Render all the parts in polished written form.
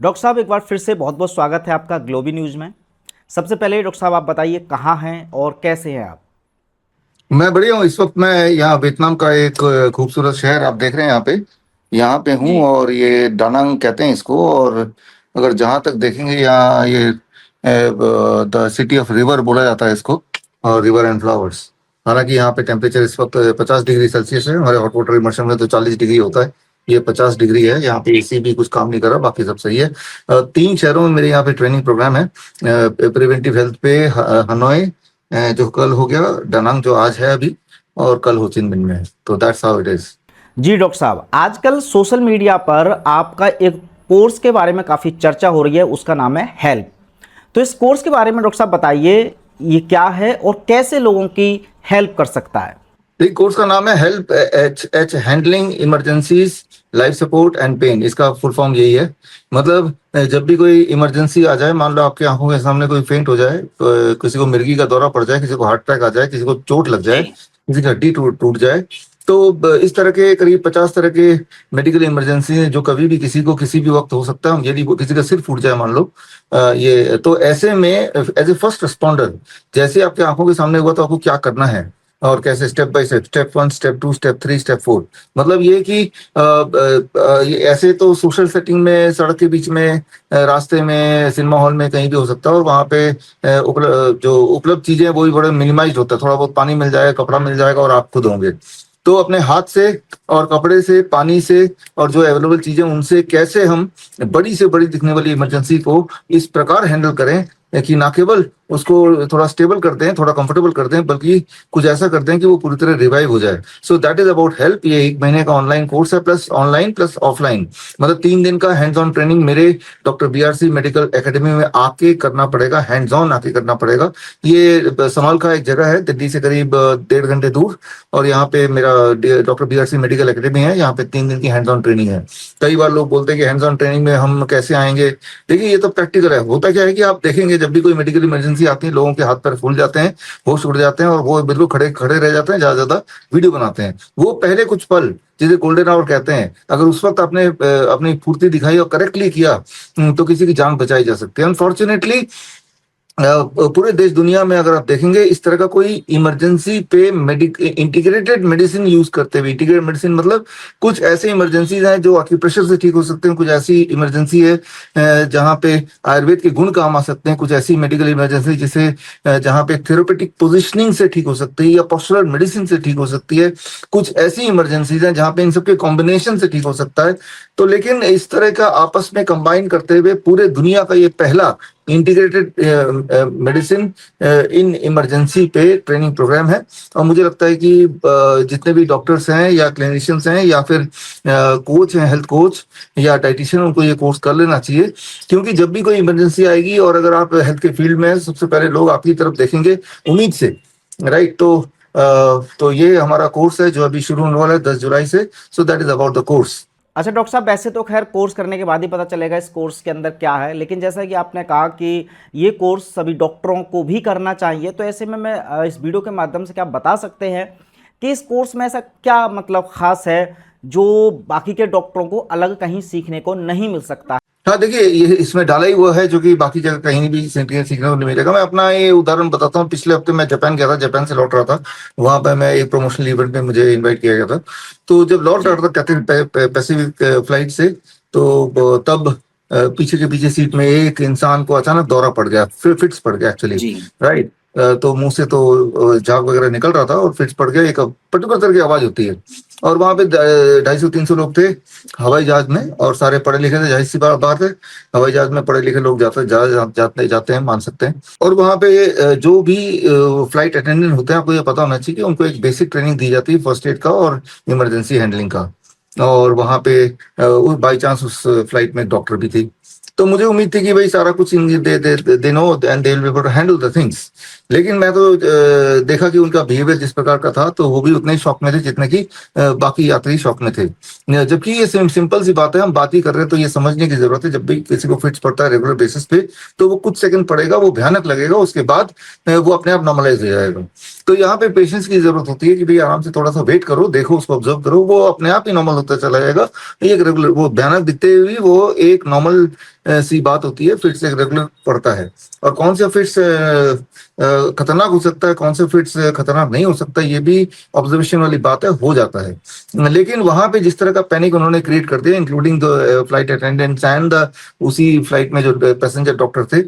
Doctor साहब एक बार फिर से बहुत बहुत स्वागत है आपका ग्लोबी न्यूज़ में। सबसे पहले डॉक्टर साहब आप बताइए कहाँ हैं और कैसे हैं आप? मैं बढ़िया हूँ। इस वक्त मैं यहाँ वियतनाम का एक खूबसूरत शहर आप देख रहे हैं यहाँ पे हूँ। जी। और ये डानांग कहते हैं इसको। और अगर जहाँ तक देखेंगे यहाँ ये द सिटी ऑफ रिवर बोला जाता है इसको, और रिवर एंड फ्लावर्स। हालांकि यहाँ पे टेम्परेचर इस वक्त 50 डिग्री सेल्सियस है। हमारे हॉट वाटर इमर्शन में तो 40 डिग्री होता है, ये 50 डिग्री है। यहाँ पे एसी भी कुछ काम नहीं कर रहा, बाकी सब सही है। 3 शहरों में मेरे यहाँ पे ट्रेनिंग प्रोग्राम है। प्रिवेंटिव हेल्थ पे हनोई जो कल हो गया, डानांग जो आज है अभी, और कल हो चिन मिन में है। तो दैट्स हाउ इट इज। जी डॉक्टर साहब, आजकल सोशल मीडिया पर आपका एक कोर्स के बारे में काफ़ी चर्चा हो रही है, उसका नाम है हेल्प। तो इस कोर्स के बारे में डॉक्टर साहब बताइए, ये क्या है और कैसे लोगों की हेल्प कर सकता है? एक कोर्स का नाम है help H H handling emergencies, life support and pain. इसका फुल फॉर्म यही है। मतलब जब भी कोई इमरजेंसी आ जाए, मान लो आपकी आंखों के सामने कोई फेंट हो जाए, किसी को मिर्गी का दौरा पड़ जाए, किसी को हार्ट अटैक आ जाए, किसी को चोट लग जाए, जी। किसी की हड्डी टूट टूट जाए, तो इस तरह के करीब 50 तरह के मेडिकल इमरजेंसी हैं जो कभी भी किसी को किसी भी वक्त हो सकता है। यदि किसी का सिर फूट जाए मान लो, ये तो ऐसे में एज ए फर्स्ट रिस्पॉन्डर, जैसे आपकी आंखों के सामने हुआ तो आपको क्या करना है और कैसे, step by step, step 1, step 2, step 3, step 4। मतलब ये कि ये ऐसे तो सोशल सेटिंग में, सड़क के बीच में, रास्ते में, सिनेमा हॉल में, कहीं भी हो सकता है। और वहाँ पे जो उपलब्ध चीजें वो भी बड़े मिनिमाइज होता है। थोड़ा बहुत पानी मिल जाएगा, कपड़ा मिल जाएगा, और आप खुद होंगे। तो अपने हाथ से और कपड़े से, पानी से, और जो अवेलेबल चीजें उनसे कैसे हम बड़ी से बड़ी दिखने वाली इमरजेंसी को इस प्रकार हैंडल करें कि ना केवल उसको थोड़ा स्टेबल करते हैं, थोड़ा कंफर्टेबल करते हैं, बल्कि कुछ ऐसा करते हैं कि वो पूरी तरह रिवाइव हो जाए। So that is about help. ये 1 महीने का ऑनलाइन कोर्स है, प्लस ऑनलाइन प्लस ऑफलाइन। मतलब 3 दिन का हैंड्स ऑन ट्रेनिंग मेरे डॉक्टर बीआरसी मेडिकल एकेडमी में आके करना पड़ेगा, हैंड्स ऑन आके करना पड़ेगा। ये समाल का एक जगह है दिल्ली से करीब 1.5 घंटे दूर, और यहाँ पे मेरा डॉक्टर बीआरसी मेडिकल एकेडमी है। यहाँ पे 3 दिन की हैंड्स ऑन ट्रेनिंग है। कई बार लोग बोलते हैं कि हैंड्स ऑन ट्रेनिंग में हम कैसे आएंगे। देखिए, ये तो प्रैक्टिकल है। होता क्या है कि आप देखेंगे, जब भी कोई मेडिकल इमरजेंसी आती है, लोगों के हाथ पैर फूल जाते हैं, होश उड़ जाते हैं, और वो बिल्कुल खड़े खड़े रह जाते हैं, ज्यादा ज्यादा वीडियो बनाते हैं। वो पहले कुछ पल, जिसे गोल्डन आवर कहते हैं, अगर उस वक्त आपने अपनी फुर्ती दिखाई और करेक्टली किया, तो किसी की जान बचाई जा सकती है। अनफॉर्चुनेटली पूरे देश दुनिया में अगर आप देखेंगे, इस तरह का कोई इमरजेंसी पे इंटीग्रेटेड मेडिसिन यूज करते हुए, इंटीग्रेटेड मेडिसिन मतलब कुछ ऐसे इमरजेंसीज हैं जो आक्यूप्रेशर से ठीक हो सकते हैं, कुछ ऐसी इमरजेंसी है जहाँ पे आयुर्वेद के गुण काम आ सकते हैं, कुछ ऐसी मेडिकल इमरजेंसी जिसे जहाँ पे थेरेपेटिक पोजिशनिंग से ठीक हो सकती है या पोस्चरल मेडिसिन से ठीक हो सकती है। कुछ ऐसी इमरजेंसीज हैं जहाँ पे इन सबके कॉम्बिनेशन से ठीक हो सकता है। तो लेकिन इस तरह का आपस में कंबाइन करते हुए पूरे दुनिया का ये पहला इंटीग्रेटेड मेडिसिन इन इमरजेंसी पे ट्रेनिंग प्रोग्राम है। और मुझे लगता है कि जितने भी डॉक्टर्स हैं या क्लिनिशियंस हैं या फिर कोच हैं, हेल्थ कोच या डाइटिशियन, उनको ये कोर्स कर लेना चाहिए। क्योंकि जब भी कोई इमरजेंसी आएगी, और अगर आप हेल्थ के फील्ड में हैं, सबसे पहले लोग आपकी तरफ देखेंगे उम्मीद से, राइट। तो ये हमारा कोर्स है जो अभी शुरू होने वाला है 10 जुलाई से। So that is about the course. अच्छा डॉक्टर साहब, वैसे तो खैर कोर्स करने के बाद ही पता चलेगा इस कोर्स के अंदर क्या है, लेकिन जैसा कि आपने कहा कि ये कोर्स सभी डॉक्टरों को भी करना चाहिए, तो ऐसे में मैं इस वीडियो के माध्यम से क्या बता सकते हैं कि इस कोर्स में ऐसा क्या मतलब खास है जो बाकी के डॉक्टरों को अलग कहीं सीखने को नहीं मिल सकता? हाँ, देखिए, ये इसमें डाला ही हुआ है जो कि बाकी जगह कहीं भी सीखने को नहीं मिलेगा। मैं अपना ये उदाहरण बताता हूँ। पिछले हफ्ते मैं जापान गया था, जापान से लौट रहा था। वहां पर मैं एक प्रमोशनल इवेंट में मुझे इनवाइट किया गया था। तो जब लौट रहा था कैथल पैसिफिक फ्लाइट से, तो तब पीछे के पीछे सीट में एक इंसान को अचानक दौरा पड़ गया, फिट्स पड़ गया एक्चुअली, जी। राइट। तो मुंह से तो झाग वगैरह निकल रहा था और फिट्स पड़ गया। एक पर्टिकुलर तरह की आवाज होती है। और वहां पे 250-300 लोग थे हवाई जहाज में, और सारे पढ़े लिखे थे। जाहिर सी बात है, हवाई जहाज में पढ़े लिखे लोग जाते हैं, मान सकते हैं। और वहां पे जो भी फ्लाइट अटेंडेंट होते हैं, आपको ये पता होना चाहिए कि उनको एक बेसिक ट्रेनिंग दी जाती है फर्स्ट एड का और इमरजेंसी हैंडलिंग का। और वहां पे बाई चांस उस फ्लाइट में डॉक्टर भी थी। तो मुझे उम्मीद थी कि भाई सारा कुछ they know and they will be able to handle the things. लेकिन मैं तो देखा कि उनका बिहेवियर जिस प्रकार का था, तो वो भी उतने ही शौक में थे जितने कि बाकी यात्री शौक में थे। जबकि ये सिंपल सी बात है, हम बात ही कर रहे हैं, तो ये समझने की जरूरत है। जब भी किसी को फिट्स पड़ता है रेगुलर बेसिस पे, तो वो कुछ सेकंड पड़ेगा, वो भयानक लगेगा, उसके बाद वो अपने आप नॉर्मलाइज हो जाएगा। तो यहाँ पे पेशेंस की जरूरत होती है कि भाई आराम से थोड़ा सा वेट करो, देखो, उसको ऑब्जर्व करो, वो अपने आप ही नॉर्मल होता चला जाएगा। एक रेगुलर, वो भयानक दिखते हुए वो एक नॉर्मल सी बात होती है, फिट्स एक रेगुलर पड़ता है। और कौन सा फिट्स खतरनाक हो सकता है, कौन सा फिट्स खतरनाक नहीं हो सकता, ये भी ऑब्जर्वेशन वाली बात है, हो जाता है। लेकिन वहां पे जिस तरह का पैनिक उन्होंने क्रिएट कर दिया, including the flight attendants and the उसी फ्लाइट में जो पैसेंजर डॉक्टर थे,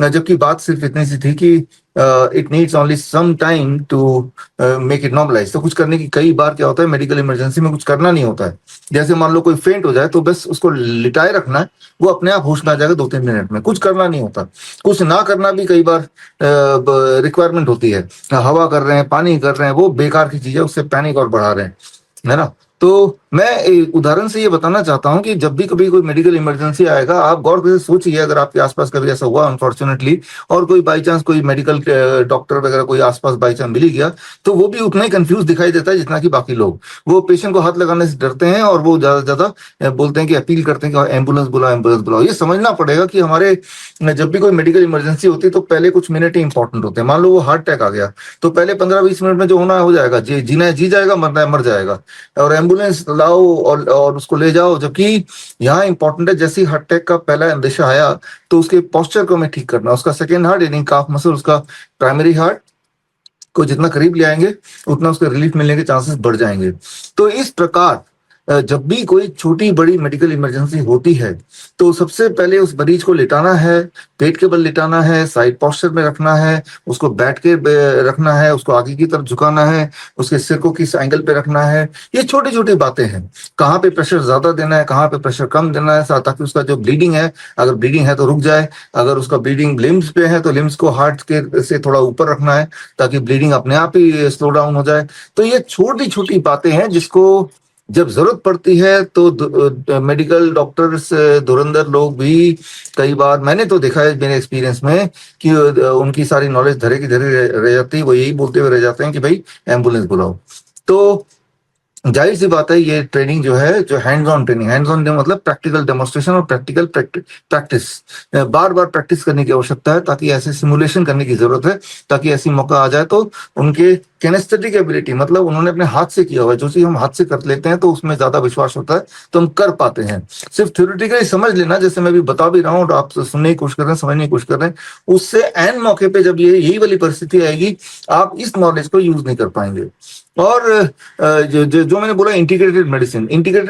जबकि बात सिर्फ इतनी सी थी कि it needs only some time to make it normalize. तो कुछ करने की, कई बार क्या होता है मेडिकल इमरजेंसी में कुछ करना नहीं होता है। जैसे मान लो कोई फेंट हो जाए तो बस उसको लिटाए रखना है, वो अपने आप होश में आ जाएगा 2-3 मिनट में, कुछ करना नहीं होता। कुछ ना करना भी कई बार रिक्वायरमेंट होती है। हवा कर रहे हैं, पानी कर रहे हैं, वो बेकार की चीज है, उससे पैनिक और बढ़ा रहे हैं, है ना। तो मैं एक उदाहरण से ये बताना चाहता हूं कि जब भी कभी कोई मेडिकल इमरजेंसी आएगा, आप गौर से सोचिए, अगर आपके आसपास कभी ऐसा हुआ अनफॉर्चुनेटली, और कोई बाई चांस कोई मेडिकल डॉक्टर वगैरह कोई आसपास बाई चांस मिल ही गया, तो वो भी उतना ही कंफ्यूज दिखाई देता है जितना कि बाकी लोग। वो पेशेंट को हाथ लगाने से डरते हैं और वो ज्यादा ज्यादा बोलते हैं कि अपील करते हैं कि एम्बुलेंस बुलाओ, एम्बुलेंस बुलाओ। ये समझना पड़ेगा कि हमारे जब भी कोई मेडिकल इमरजेंसी होती है तो पहले कुछ मिनट ही इंपॉर्टेंट होते हैं। मान लो वो हार्ट अटैक आ गया, तो पहले 15-20 मिनट में जो होना है हो जाएगा, जीना है जी जाएगा, मरना है मर जाएगा, और एम्बुलेंस लाओ और उसको ले जाओ। जबकि यहाँ इंपॉर्टेंट है, जैसे हार्ट अटैक का पहला अंदेशा आया तो उसके पोस्चर को हमें ठीक करना, उसका सेकेंड हार्ट यानी काफ मसल, उसका प्राइमरी हार्ट को जितना करीब ले आएंगे उतना उसके रिलीफ मिलने के चांसेस बढ़ जाएंगे। तो इस प्रकार जब भी कोई छोटी बड़ी मेडिकल इमरजेंसी होती है तो सबसे पहले उस मरीज को लिटाना है, पेट के बल लिटाना है, साइड पोस्चर में रखना है, उसको बैठ के रखना है, उसको आगे की तरफ झुकाना है, उसके सिर को किस एंगल पे रखना है। ये छोटी छोटी बातें हैं। कहाँ पे प्रेशर ज्यादा देना है, कहाँ पे प्रेशर कम देना है, ताकि उसका जो ब्लीडिंग है, अगर ब्लीडिंग है तो रुक जाए, अगर उसका ब्लीडिंग लिम्स पे है तो लिम्स को हार्ट के से थोड़ा ऊपर रखना है ताकि ब्लीडिंग अपने आप ही स्लो डाउन हो जाए। तो ये छोटी छोटी बातें हैं जिसको जब जरूरत पड़ती है तो मेडिकल डॉक्टर्स धुरंधर लोग भी, कई बार मैंने तो देखा है मेरे एक्सपीरियंस में कि उनकी सारी नॉलेज धरे की धरे रह जाती है, वो यही बोलते हुए रह जाते हैं कि भाई एम्बुलेंस बुलाओ। तो जाहिर सी बात है, ये ट्रेनिंग जो है, जो hands on training, hands on मतलब प्रैक्टिकल डेमोन्स्ट्रेशन और प्रैक्टिकल प्रैक्टिस, बार बार प्रैक्टिस करने की आवश्यकता है, ताकि ऐसे सिमुलेशन करने की जरूरत है, ताकि ऐसी मौका आ जाए तो उनके कैनेस्थेटिक एबिलिटी, मतलब उन्होंने अपने हाथ से किया हुआ है, जो चीज हम हाथ से कर लेते हैं तो उसमें ज्यादा विश्वास होता है, तो हम कर पाते हैं। सिर्फ थ्योरेटिकली समझ लेना, जैसे मैं भी बता भी रहा हूँ और आप सुनने की कोशिश कर रहे हैं, समझने की कोशिश कर रहे हैं, उससे एन मौके पे जब ये यही वाली परिस्थिति आएगी, आप इस नॉलेज को यूज नहीं कर पाएंगे। और जो मैंने बोला इंटीग्रेटेड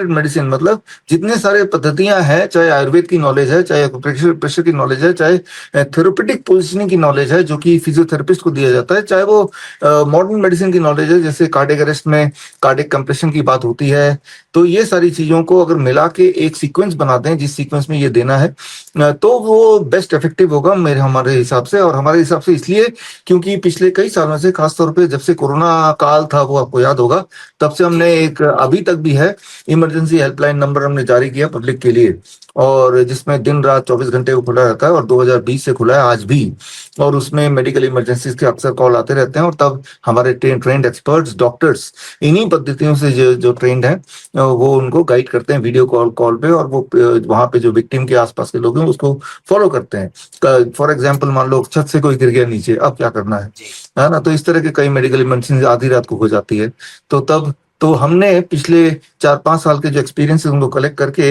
मेडिसिन मतलब जितने सारे पद्धतियां हैं, चाहे आयुर्वेद की नॉलेज है, चाहे प्रेशर की नॉलेज है, चाहे थेरेपेटिक पोजिशनिंग की नॉलेज है जो कि फिजियोथेरेपिस्ट को दिया जाता है, चाहे वो मॉडर्न मेडिसिन की नॉलेज है, जैसे कार्डियक अरेस्ट में कार्डियक कंप्रेशन की बात होती है। तो ये सारी चीजों को अगर मिला के एक सीक्वेंस बनाते हैं, जिस सीक्वेंस में ये देना है, तो वो बेस्ट इफेक्टिव होगा मेरे हमारे हिसाब से। और हमारे हिसाब से इसलिए क्योंकि पिछले कई सालों से, खासतौर पे जब से कोरोना काल था, वो आपको याद होगा, तब से हमने एक, अभी तक भी है, इमरजेंसी हेल्पलाइन नंबर हमने जारी किया पब्लिक के लिए, और जिसमें दिन रात 24 घंटे वो खुला रहता है, और 2020 से खुला है आज भी। और उसमें मेडिकल इमरजेंसीज के अक्सर कॉल आते रहते हैं, और तब हमारे ट्रेंड एक्सपर्ट्स डॉक्टर्स इन्हीं पद्धतियों से जो ट्रेंड है वो उनको गाइड करते हैं वीडियो कॉल पे, और वो वहां पे जो विक्टिम के आसपास के लोग हैं उसको फॉलो करते हैं। फॉर एग्जांपल मान लो छत से कोई गिर गया नीचे, अब क्या करना है ना। तो इस तरह के कई मेडिकल इमरजेंसी आधी रात को हो जाती है। तो तब तो हमने पिछले 4-5 साल के जो एक्सपीरियंस उनको कलेक्ट करके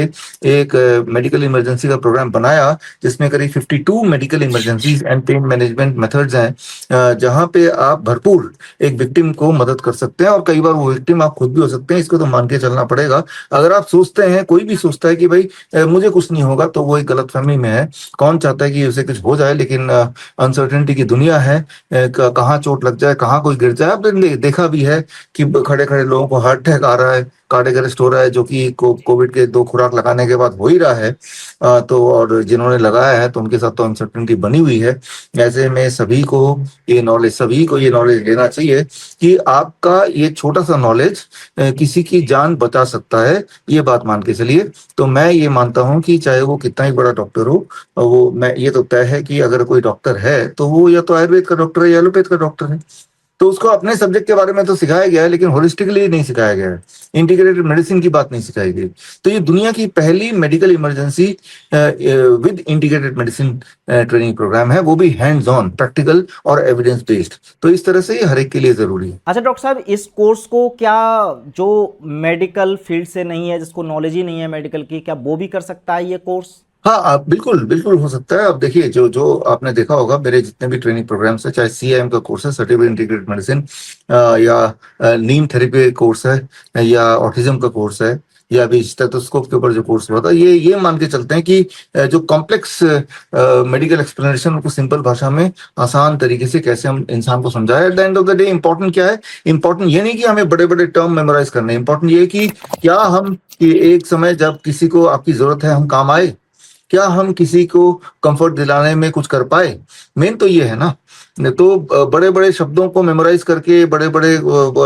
एक मेडिकल इमरजेंसी का प्रोग्राम बनाया, जिसमें करीब 52 medical emergencies and pain management methods हैं, जहां पे आप भरपूर एक विक्टिम को मदद कर सकते हैं। और कई बार वो विक्टिम आप खुद भी हो सकते हैं, इसको तो मान के चलना पड़ेगा। अगर आप सोचते हैं, कोई भी सोचता है कि भाई मुझे कुछ नहीं होगा, तो वो एक गलतफहमी में है। कौन चाहता है कि उसे कुछ हो जाए, लेकिन अनसर्टेनिटी की दुनिया है, कहाँ चोट लग जाए, कहाँ कोई गिर जाए। आपने देखा भी है कि खड़े खड़े लोगों को हार्ट अटैक आ रहा है, कार्डियक अरेस्ट हो रहा है, जो कि कोविड के 2 खुराक लगाने के बाद हो ही रहा है। तो और जिन्होंने लगाया है तो उनके साथ तो अनसर्टेनिटी बनी हुई है। ऐसे में सभी को ये नॉलेज लेना चाहिए कि आपका ये छोटा सा नॉलेज किसी की जान बचा सकता है, ये बात मान के चलिए। तो मैं ये मानता हूं कि चाहे वो कितना ही बड़ा डॉक्टर हो, वो मैं ये तो तय है कि अगर कोई डॉक्टर है तो वो या तो आयुर्वेद का डॉक्टर है या एलोपैथ का डॉक्टर है। तो उसको अपने सब्जेक्ट के बारे में तो सिखाया गया है, लेकिन होलिस्टिकली नहीं सिखाया गया है, इंटीग्रेटेड मेडिसिन की बात नहीं सिखाई गई। तो ये दुनिया की पहली medical emergency with integrated medicine training program है, वो भी हैंड्स ऑन, प्रैक्टिकल और एविडेंस बेस्ड। तो इस तरह से ये हर एक के लिए जरूरी है। अच्छा डॉक्टर साहब, इस कोर्स को क्या जो मेडिकल फील्ड से नहीं है, जिसको नॉलेज ही नहीं है मेडिकल की, क्या वो भी कर सकता है ये कोर्स? हाँ बिल्कुल बिल्कुल हो सकता है। अब देखिए, जो जो आपने देखा होगा, मेरे जितने भी ट्रेनिंग प्रोग्राम्स है, चाहे सीआईएम का कोर्स है, सर्टिफिकेट इंटीग्रेटेड मेडिसिन, या नीम थेरेपी कोर्स है, या ऑटिज्म का कोर्स है, या अभी स्टेथोस्कोप के ऊपर जो कोर्स हुआ था, ये मान के चलते हैं कि जो कॉम्प्लेक्स मेडिकल एक्सप्लेनेशन, उनको सिंपल भाषा में आसान तरीके से कैसे हम इंसान को समझाए। At the end of the day important क्या है? इंपॉर्टेंट ये नहीं कि हमें बड़े बड़े टर्म मेमोराइज करने, इंपॉर्टेंट ये है कि क्या हम, कि एक समय जब किसी को आपकी जरूरत है, हम काम आए, क्या हम किसी को कंफर्ट दिलाने में कुछ कर पाए। मेन तो ये है ना। तो बड़े बड़े शब्दों को मेमोराइज करके बड़े बड़े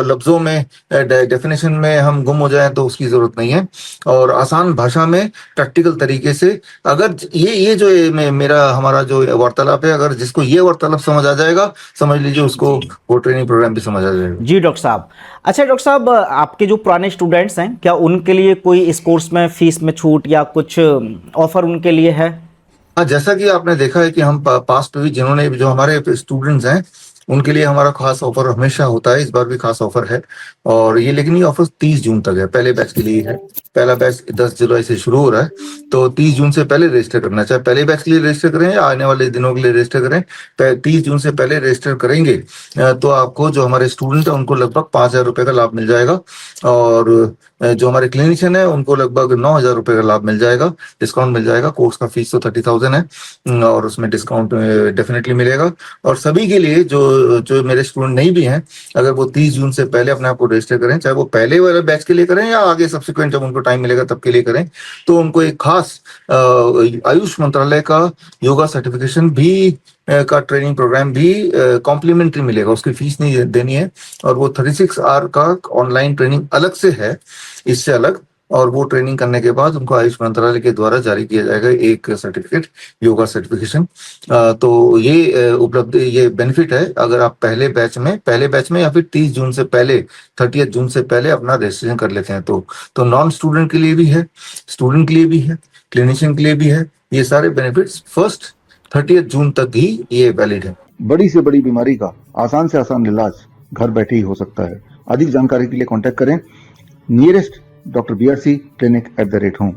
लफ्जों में, डेफिनेशन में हम गुम हो जाएं, तो उसकी जरूरत नहीं है। और आसान भाषा में, प्रैक्टिकल तरीके से, अगर ये जो मेरा हमारा जो वार्तालाप है, अगर जिसको ये वार्तालाप समझ आ जाएगा, समझ लीजिए उसको वो ट्रेनिंग प्रोग्राम भी समझ आ जाएगा। जी डॉक्टर साहब। अच्छा डॉक्टर साहब, आपके जो पुराने स्टूडेंट्स हैं, क्या उनके लिए कोई इस कोर्स में फीस में छूट या कुछ ऑफर उनके लिए है? हाँ, जैसा कि आपने देखा है कि हम पास्ट में भी, जिन्होंने, जो हमारे स्टूडेंट्स हैं, उनके लिए हमारा खास ऑफर हमेशा होता है। इस बार भी खास ऑफर है। और ये, लेकिन ये ऑफर 30 जून तक है, पहले बैच के लिए है। पहला बैच 10 जुलाई से शुरू हो रहा है, तो 30 जून से पहले रजिस्टर करना, चाहे पहले बैच के लिए रजिस्टर करें या आने वाले दिनों के लिए रजिस्टर करें, 30 जून से पहले रजिस्टर करेंगे तो आपको, जो हमारे स्टूडेंट है, उनको लगभग 5,000 रुपये का लाभ मिल जाएगा। और जो हमारे क्लिनिशियन है, उनको लगभग 9,000 रुपये का लाभ मिल जाएगा, डिस्काउंट मिल जाएगा। कोर्स का फीस तो 30,000 है, और उसमें डिस्काउंट डेफिनेटली मिलेगा। और सभी के लिए, जो जो मेरे स्टूडेंट नहीं भी हैं, अगर वो 30 जून से पहले अपने आप को रजिस्टर करें, चाहे वो पहले वाले बैच के लिए करें या आगे सब्सिक्वेंट जब उनको टाइम मिलेगा तब के लिए करें, तो उनको एक खास आयुष मंत्रालय का योगा सर्टिफिकेशन भी का ट्रेनिंग प्रोग्राम भी कॉम्प्लीमेंट्री मिलेगा। उसकी फीस नहीं देनी है। और वो 36 आवर का ऑनलाइन ट्रेनिंग अलग से है, इससे अलग। और वो ट्रेनिंग करने के बाद उनको आयुष मंत्रालय के द्वारा जारी किया जाएगा एक सर्टिफिकेट, योगा सर्टिफिकेशन। तो ये उपलब्धि, ये बेनिफिट है, अगर आप पहले बैच में या फिर 30 जून से पहले, 30 जून से पहले अपना रजिस्ट्रेशन कर लेते हैं, तो नॉन स्टूडेंट के लिए भी है, स्टूडेंट के लिए भी है, क्लिनिशियन के लिए भी है। ये सारे बेनिफिट्स फर्स्ट 30 जून तक ही ये वैलिड है। बड़ी से बड़ी बीमारी का आसान से आसान इलाज घर बैठे ही हो सकता है। अधिक जानकारी के लिए कांटेक्ट करें nearest doctor BRC clinic @home।